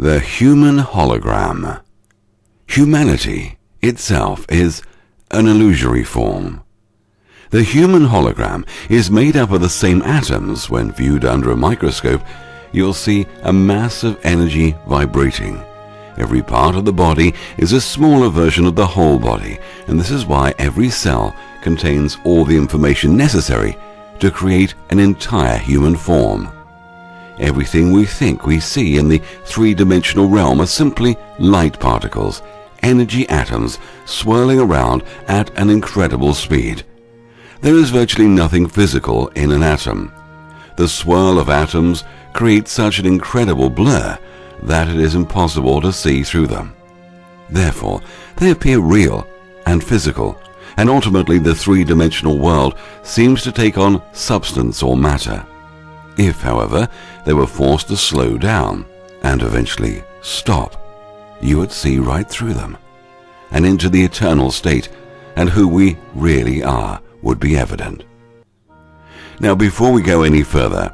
The human hologram. Humanity itself is an illusory form. The human hologram is made up of the same atoms. When viewed under a microscope, you'll see a mass of energy vibrating. Every part of the body is a smaller version of the whole body, and this is why every cell contains all the information necessary to create an entire human form. Everything we think we see in the three-dimensional realm are simply light particles, energy atoms swirling around at an incredible speed. There is virtually nothing physical in an atom. The swirl of atoms creates such an incredible blur that it is impossible to see through them. Therefore, they appear real and physical, and ultimately the three-dimensional world seems to take on substance or matter. If, however, they were forced to slow down and eventually stop, you would see right through them and into the eternal state, and who we really are would be evident. Now, before we go any further,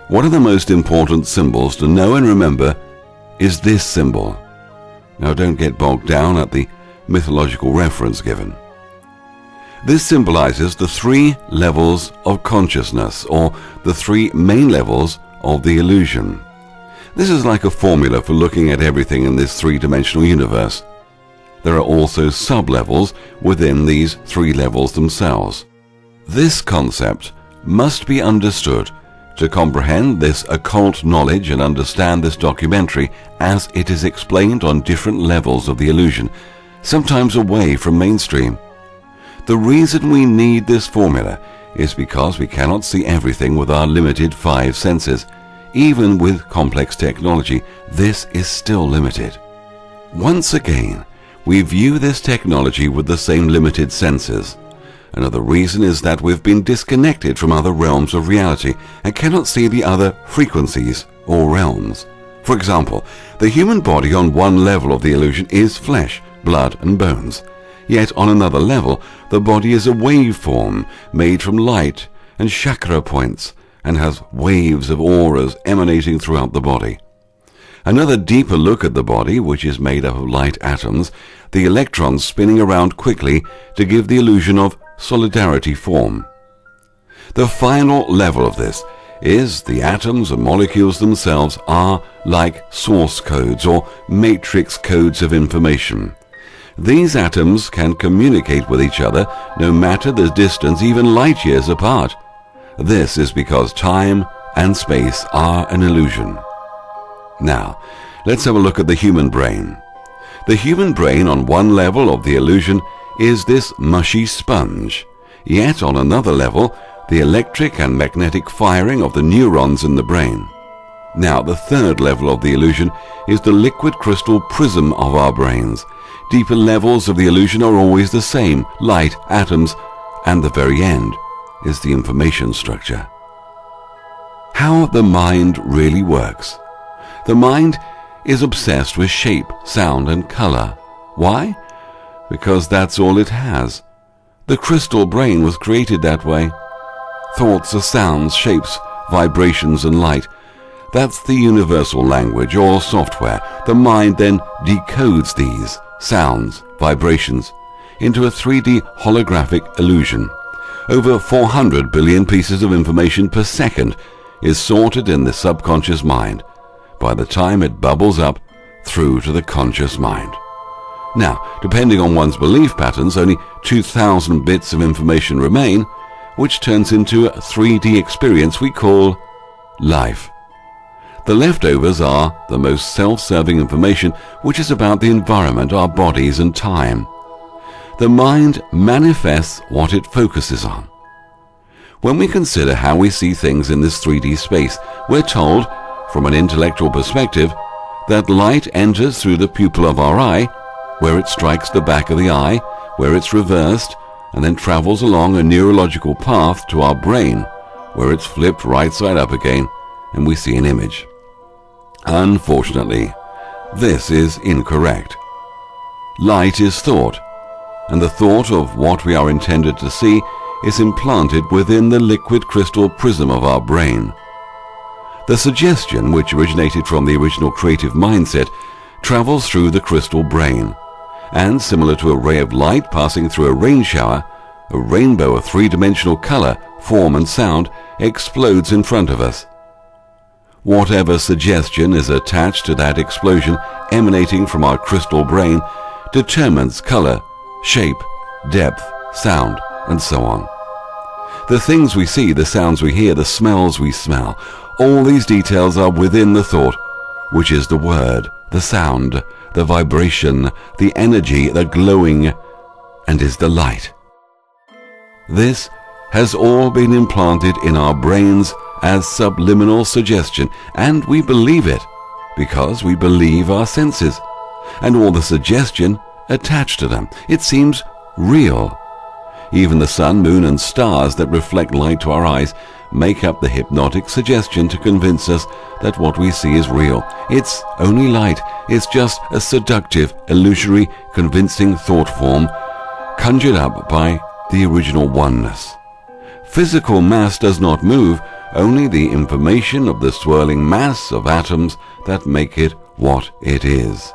one of the most important symbols to know and remember is this symbol. Now, don't get bogged down at the mythological reference given. This symbolizes the three levels of consciousness, or the three main levels of the illusion. This is like a formula for looking at everything in this three-dimensional universe. There are also sub-levels within these three levels themselves. This concept must be understood to comprehend this occult knowledge and understand this documentary as it is explained on different levels of the illusion, sometimes away from mainstream. The reason we need this formula is because we cannot see everything with our limited five senses. Even with complex technology, this is still limited. Once again, we view this technology with the same limited senses. Another reason is that we've been disconnected from other realms of reality and cannot see the other frequencies or realms. For example, the human body on one level of the illusion is flesh, blood and bones. Yet on another level, the body is a waveform made from light and chakra points and has waves of auras emanating throughout the body. Another deeper look at the body, which is made up of light atoms, the electrons spinning around quickly to give the illusion of solidarity form. The final level of this is the atoms and molecules themselves are like source codes or matrix codes of information. These atoms can communicate with each other no matter the distance, even light years apart. This is because time and space are an illusion. Now, let's have a look at the human brain. The human brain on one level of the illusion is this mushy sponge. Yet on another level, the electric and magnetic firing of the neurons in the brain. Now, the third level of the illusion is the liquid crystal prism of our brains. Deeper levels of the illusion are always the same, light, atoms, and the very end is the information structure. How the mind really works. The mind is obsessed with shape, sound, and color. Why? Because that's all it has. The crystal brain was created that way. Thoughts are sounds, shapes, vibrations, and light. That's the universal language or software. The mind then decodes these sounds, vibrations, into a 3D holographic illusion. Over 400 billion pieces of information per second is sorted in the subconscious mind by the time it bubbles up through to the conscious mind. Now, depending on one's belief patterns, only 2,000 bits of information remain, which turns into a 3D experience we call life. The leftovers are the most self-serving information, which is about the environment, our bodies, and time. The mind manifests what it focuses on. When we consider how we see things in this 3D space, we're told, from an intellectual perspective, that light enters through the pupil of our eye, where it strikes the back of the eye, where it's reversed, and then travels along a neurological path to our brain, where it's flipped right side up again, and we see an image. Unfortunately, this is incorrect. Light is thought, and the thought of what we are intended to see is implanted within the liquid crystal prism of our brain. The suggestion, which originated from the original creative mindset, travels through the crystal brain, and similar to a ray of light passing through a rain shower, a rainbow of three-dimensional color, form and sound explodes in front of us. Whatever suggestion is attached to that explosion emanating from our crystal brain determines color, shape, depth, sound, and so on. The things we see, the sounds we hear, the smells we smell, all these details are within the thought, which is the word, the sound, the vibration, the energy, the glowing, and is the light. This has all been implanted in our brains as subliminal suggestion, and we believe it because we believe our senses and all the suggestion attached to them. It seems real. Even the sun, moon, and stars that reflect light to our eyes make up the hypnotic suggestion to convince us that what we see is real. It's only light. It's just a seductive, illusory, convincing thought form conjured up by the original oneness. Physical mass does not move, only the information of the swirling mass of atoms that make it what it is.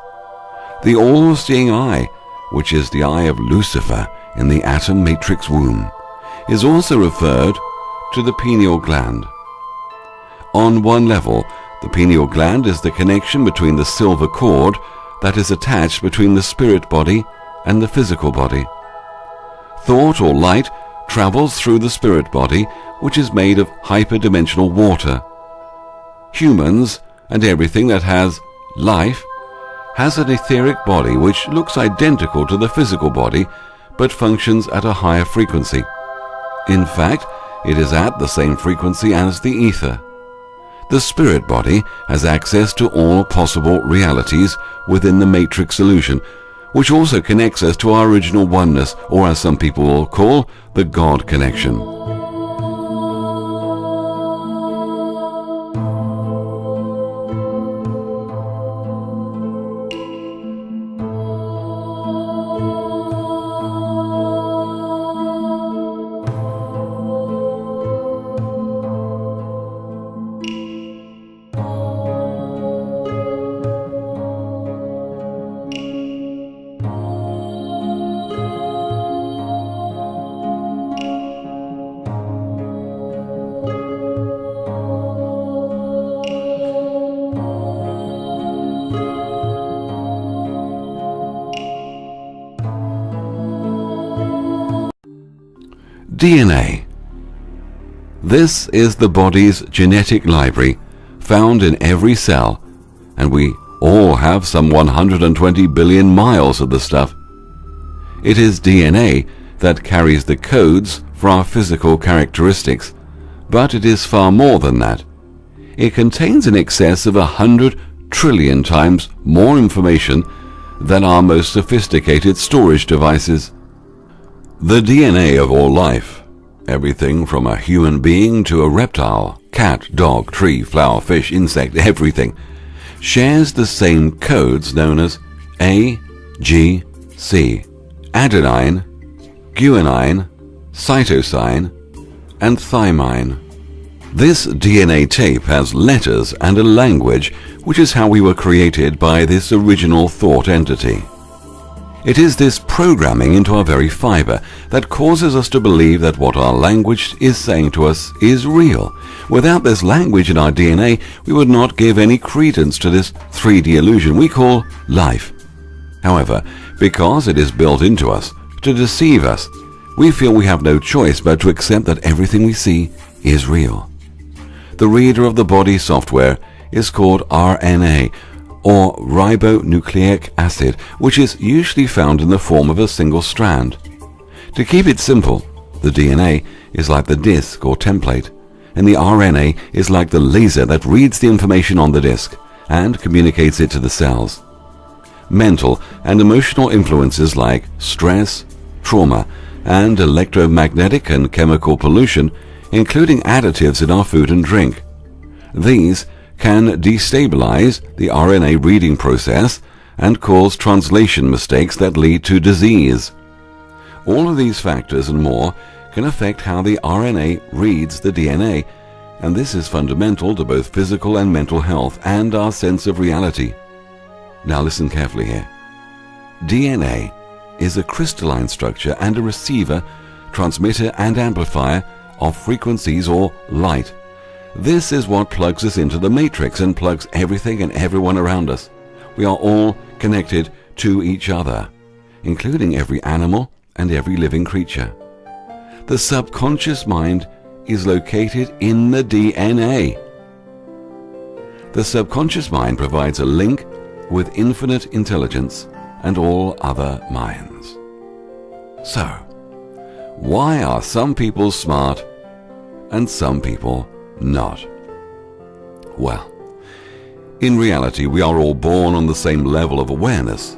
The all-seeing eye, which is the eye of Lucifer in the atom matrix womb, is also referred to the pineal gland. On one level, the pineal gland is the connection between the silver cord that is attached between the spirit body and the physical body. Thought or light travels through the spirit body, which is made of hyperdimensional water. Humans and everything that has life has an etheric body which looks identical to the physical body but functions at a higher frequency. In fact, it is at the same frequency as the ether. The spirit body has access to all possible realities within the matrix illusion, which also connects us to our original oneness, or as some people will call, the God connection. DNA. This is the body's genetic library, found in every cell, and we all have some 120 billion miles of the stuff. It is DNA that carries the codes for our physical characteristics, but it is far more than that. It contains in excess of 100 trillion times more information than our most sophisticated storage devices. The DNA of all life, everything from a human being to a reptile, cat, dog, tree, flower, fish, insect, everything, shares the same codes known as A, G, C, adenine, guanine, cytosine, and thymine. This DNA tape has letters and a language, which is how we were created by this original thought entity. It is this programming into our very fiber that causes us to believe that what our language is saying to us is real. Without this language in our DNA, we would not give any credence to this 3D illusion we call life. However, because it is built into us to deceive us, we feel we have no choice but to accept that everything we see is real. The reader of the body software is called RNA, or ribonucleic acid, which is usually found in the form of a single strand. To keep it simple, the DNA is like the disk or template, and the RNA is like the laser that reads the information on the disk and communicates it to the cells. Mental and emotional influences like stress, trauma, and electromagnetic and chemical pollution, including additives in our food and drink. These can destabilize the RNA reading process and cause translation mistakes that lead to disease. All of these factors and more can affect how the RNA reads the DNA, and this is fundamental to both physical and mental health and our sense of reality. Now listen carefully here. DNA is a crystalline structure and a receiver, transmitter and amplifier of frequencies or light. This is what plugs us into the matrix and plugs everything and everyone around us. We are all connected to each other, including every animal and every living creature. The subconscious mind is located in the DNA. The subconscious mind provides a link with infinite intelligence and all other minds. So, why are some people smart and some people not? Well, in reality, we are all born on the same level of awareness.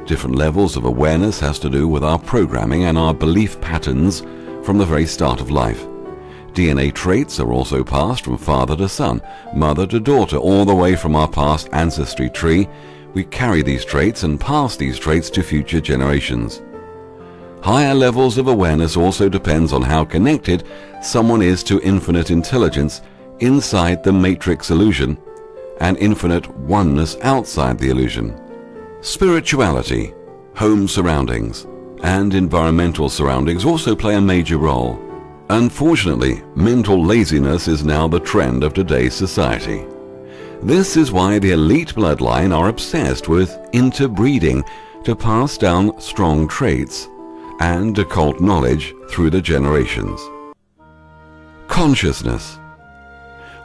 Different levels of awareness has to do with our programming and our belief patterns from the very start of life. DNA traits are also passed from father to son, mother to daughter, all the way from our past ancestry tree. We carry these traits and pass these traits to future generations. Higher levels of awareness also depends on how connected someone is to infinite intelligence inside the matrix illusion and infinite oneness outside the illusion. Spirituality, home surroundings, and environmental surroundings also play a major role. Unfortunately, mental laziness is now the trend of today's society. This is why the elite bloodline are obsessed with interbreeding to pass down strong traits and occult knowledge through the generations. Consciousness.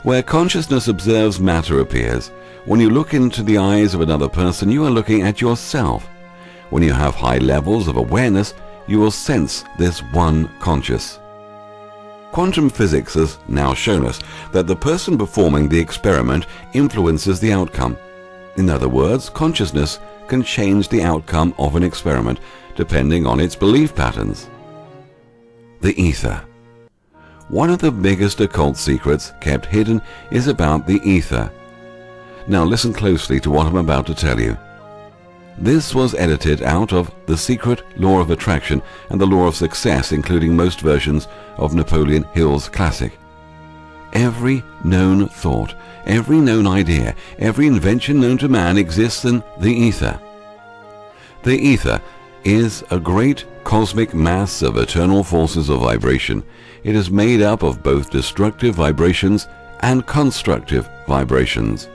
Where consciousness observes, matter appears. When you look into the eyes of another person, you are looking at yourself. When you have high levels of awareness, you will sense this one conscious. Quantum physics has now shown us that the person performing the experiment influences the outcome. In other words, consciousness can change the outcome of an experiment depending on its belief patterns. The ether. One of the biggest occult secrets kept hidden is about the ether. Now listen closely to what I'm about to tell you. This was edited out of The Secret Law of Attraction and The Law of Success, including most versions of Napoleon Hill's classic. Every known thought, every known idea, every invention known to man exists in the ether. The ether is a great cosmic mass of eternal forces of vibration. It is made up of both destructive vibrations and constructive vibrations.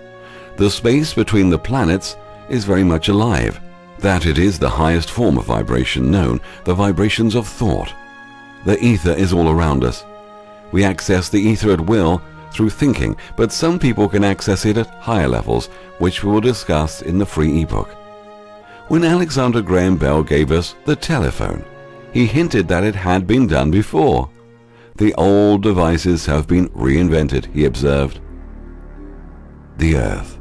The space between the planets is very much alive, that it is the highest form of vibration known, the vibrations of thought. The ether is all around us. We access the ether at will through thinking, but some people can access it at higher levels, which we will discuss in the free ebook. When Alexander Graham Bell gave us the telephone, he hinted that it had been done before. The old devices have been reinvented, he observed. The Earth.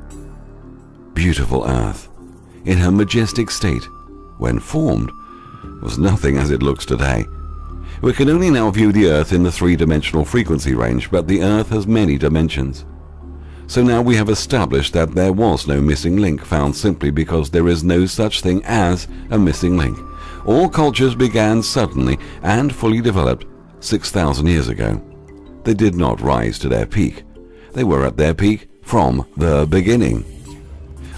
Beautiful Earth, in her majestic state, when formed, was nothing as it looks today. We can only now view the Earth in the three-dimensional frequency range, but the Earth has many dimensions. So now we have established that there was no missing link found simply because there is no such thing as a missing link. All cultures began suddenly and fully developed 6,000 years ago. They did not rise to their peak. They were at their peak from the beginning.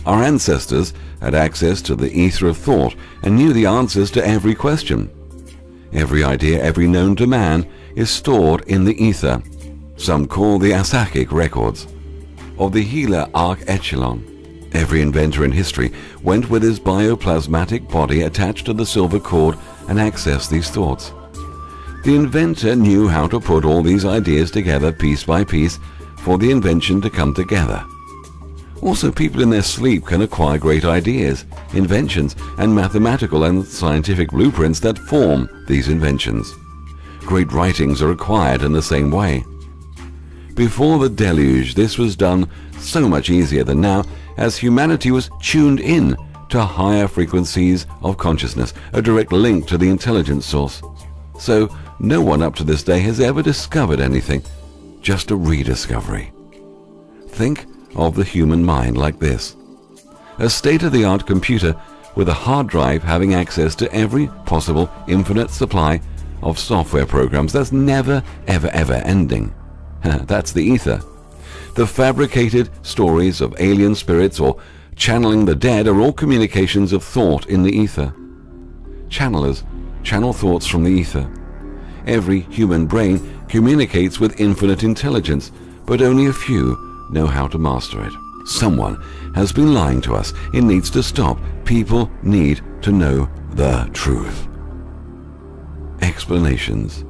Our ancestors had access to the ether of thought and knew the answers to every question. Every idea, every known to man, is stored in the ether. Some call the Akashic records of the healer arc-echelon. Every inventor in history went with his bioplasmatic body attached to the silver cord and accessed these thoughts. The inventor knew how to put all these ideas together piece by piece for the invention to come together. Also, people in their sleep can acquire great ideas, inventions, and mathematical and scientific blueprints that form these inventions. Great writings are acquired in the same way. Before the deluge, this was done so much easier than now, as humanity was tuned in to higher frequencies of consciousness, a direct link to the intelligence source. So, no one up to this day has ever discovered anything, just a rediscovery. Think of the human mind like this: a state-of-the-art computer with a hard drive having access to every possible infinite supply of software programs that's never, ever, ever ending. That's the ether. The fabricated stories of alien spirits or channeling the dead are all communications of thought in the ether. Channelers channel thoughts from the ether. Every human brain communicates with infinite intelligence, but only a few know how to master it. Someone has been lying to us. It needs to stop. People need to know the truth. Explanations.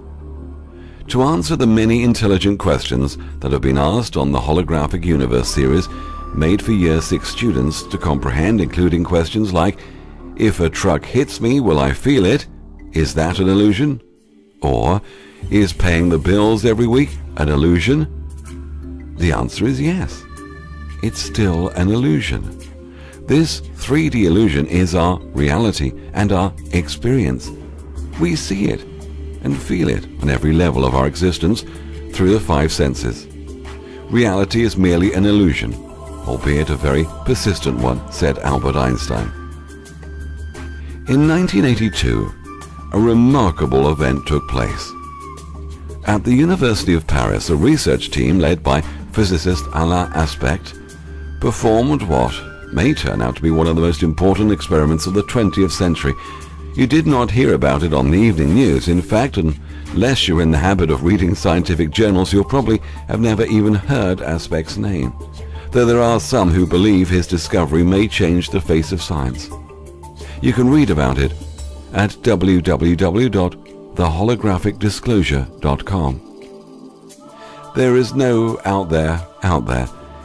To answer the many intelligent questions that have been asked on the Holographic Universe series, made for Year 6 students to comprehend, including questions like, if a truck hits me, will I feel it? Is that an illusion? Or, is paying the bills every week an illusion? The answer is yes. It's still an illusion. This 3D illusion is our reality and our experience. We see it and feel it on every level of our existence through the 5 senses. Reality is merely an illusion, albeit a very persistent one, said Albert Einstein. In 1982, a remarkable event took place. At the University of Paris, a research team led by physicist Alain Aspect performed what may turn out to be one of the most important experiments of the 20th century. You did not hear about it on the evening news. In fact, unless you're in the habit of reading scientific journals, you'll probably have never even heard Aspect's name, though there are some who believe his discovery may change the face of science. You can read about it at www.theholographicdisclosure.com. There is no out there.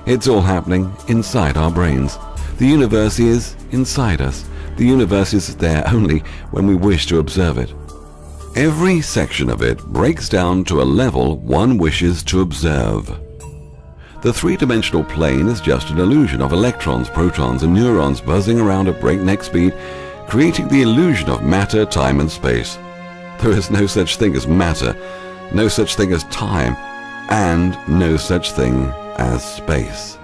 It's all happening inside our brains. The universe is inside us. The universe is there only when we wish to observe it. Every section of it breaks down to a level one wishes to observe. The three-dimensional plane is just an illusion of electrons, protons, and neurons buzzing around at breakneck speed, creating the illusion of matter, time, and space. There is no such thing as matter, no such thing as time, and no such thing as space.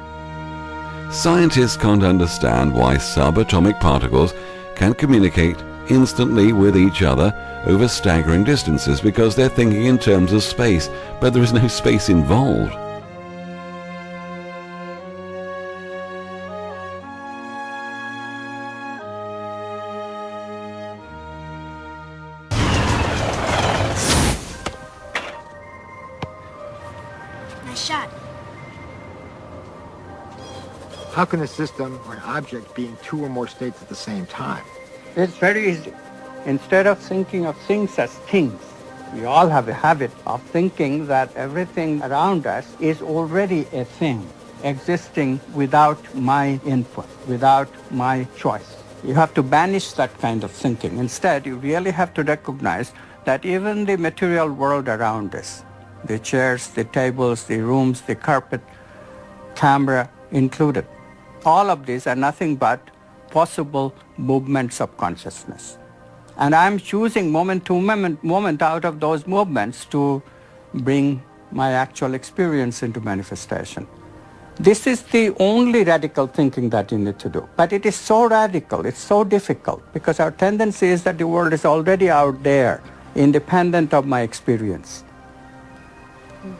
Scientists can't understand why subatomic particles can communicate instantly with each other over staggering distances because they're thinking in terms of space, but there is no space involved. Nice shot. How can a system or an object be in 2 or more states at the same time? It's very easy. Instead of thinking of things as things, we all have a habit of thinking that everything around us is already a thing, existing without my input, without my choice. You have to banish that kind of thinking. Instead, you really have to recognize that even the material world around us, the chairs, the tables, the rooms, the carpet, camera included, all of these are nothing but possible movements of consciousness. And I'm choosing moment to moment out of those movements to bring my actual experience into manifestation. This is the only radical thinking that you need to do. But it is so radical, it's so difficult, because our tendency is that the world is already out there, independent of my experience.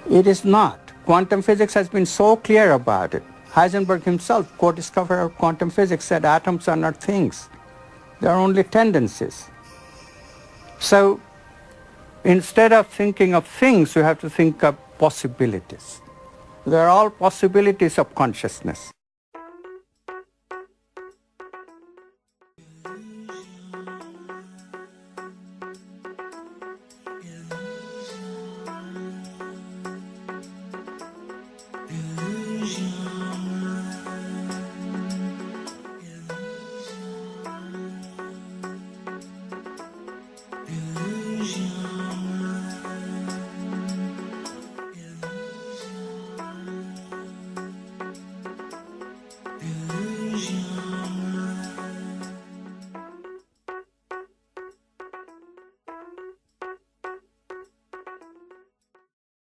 It is not. Quantum physics has been so clear about it. Heisenberg himself, co-discoverer of quantum physics, said atoms are not things. They are only tendencies. So instead of thinking of things, you have to think of possibilities. They are all possibilities of consciousness.